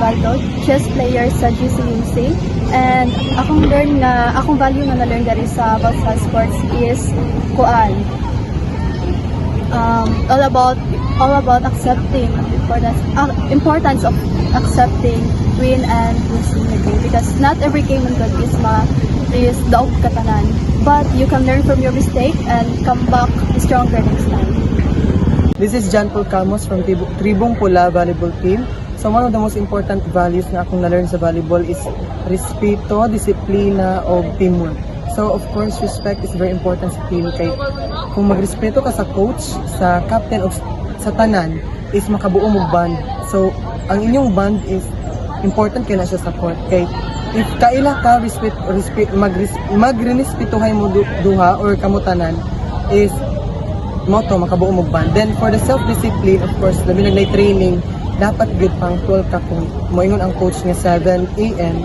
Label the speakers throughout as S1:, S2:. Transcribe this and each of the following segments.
S1: Osvaldo, chess player sa GCUC. And akong value na na-learn dari sa Balsa Sports is kuan. All about accepting importance of accepting win and losing the game, because not every game in God is daog katanan, but you can learn from your mistake and come back stronger next time.
S2: This is John Paul Camos from Tribong Pula Volleyball Team. So one of the most important values na akong na-learn sa volleyball is respeto, disiplina, o teamwork. So of course, respect is very important sa team. Kay kung magrespeto ka sa coach, sa captain, o sa tanan, is makabuo mong band. So ang inyong band is important kay na siya sa court. Kay if kaila ka magrespetuhay mo duha or kamutanan is moto makabuo mo band. Then for the self-discipline, of course, labi na training, dapat good pang 12 ka kung moingon ang coach nga 7 AM.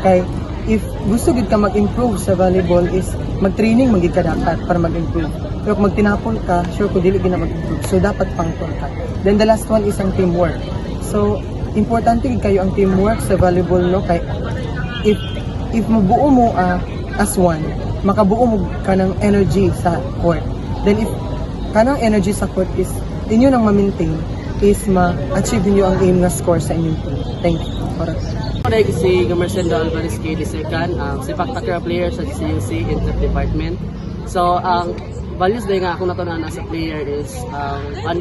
S2: Kay if gusto gid ka mag-improve sa volleyball is mag-training magid ka dapat para mag-improve. Pero kung magtinapon ka, sure ko dili gid na mag-improve. So dapat pang 12 ka. Then the last one is ang teamwork. So importante gid kayo ang teamwork sa volleyball, no? Kay if mabuo mo as one, makabuo mo ka ng energy sa court. Then if kanang energy sa court is inyo nang ma-maintain, is ma-achieve niyo ang aim na score sa inyong team. Thank you.
S3: Ako si Gamercendo Alvarez K. Lisecan, sepak takraw player sa GCUC in the department. So, ang values din nga ako natunan sa player is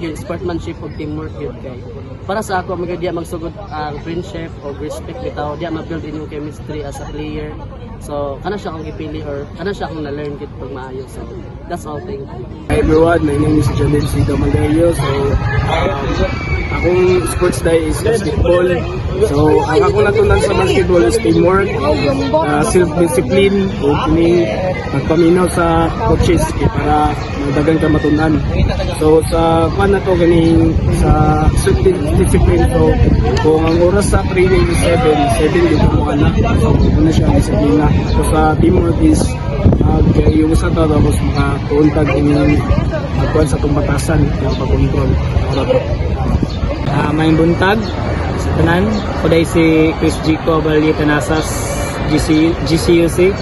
S3: good sportsmanship o teamwork yun kay. Para sa ako, magadiya magsugod ang friendship o respect bitaw, diya ma-build inyong chemistry as a player. So, kana siya akong ipili or kana siya akong na-learn kit pag maayos. So, that's all, thank you.
S4: Hi everyone, my name is Jamil Sido Mandayo. So, akong sports day is basketball. So, ang akong natunan sa basketball is teamwork, self-discipline, o magpaminaw sa coaches para magdagan ka matunan. So, sa pan na to ganing sa self-discipline. So, kung ang oras sa training is 7 dito mo anak. So, ano siya ang disiplina. So, sa teamwork is yung isa to tapos makatuuntag inyong magkuhan sa tumbatasan yung pag-control.
S5: May buntag sa tanan ko dahil si Chris Gico Balita Nasas GCUC,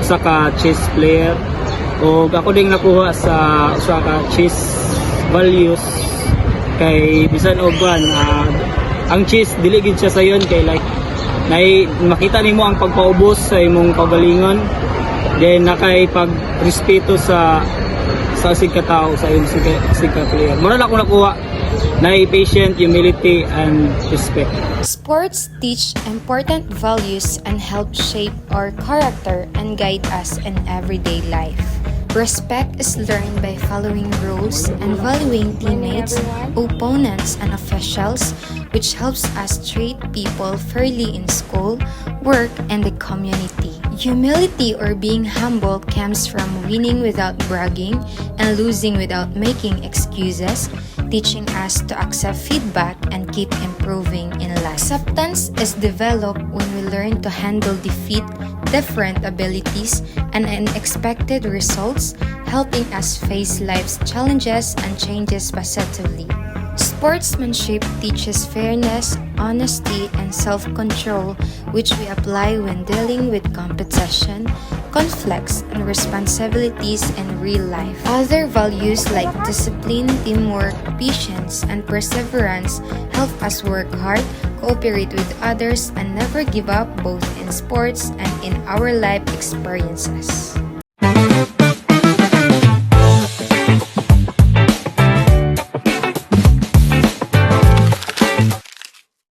S5: usa ka chess player, o ako ding nakuha sa usa ka chess values kay bisan og ang chess dili gid siya sayon kay like makita nimo ang pagpaubos sa imong kagalingon, then nakay pagrespeto sa sigkatao sa imong sigka player. Mura na ako nakuha na patient, humility, and respect.
S6: Sports teach important values and help shape our character and guide us in everyday life. Respect is learned by following rules and valuing teammates, opponents, and officials, which helps us treat people fairly in school, work, and the community. Humility or being humble comes from winning without bragging and losing without making excuses, teaching us to accept feedback and keep improving in life. Acceptance is developed when we learn to handle defeat, different abilities, and unexpected results, helping us face life's challenges and changes positively. Sportsmanship teaches fairness, honesty, and self-control, which we apply when dealing with competition, conflicts, and responsibilities in real life. Other values like discipline, teamwork, patience, and perseverance help us work hard, cooperate with others, and never give up both in sports and in our life experiences.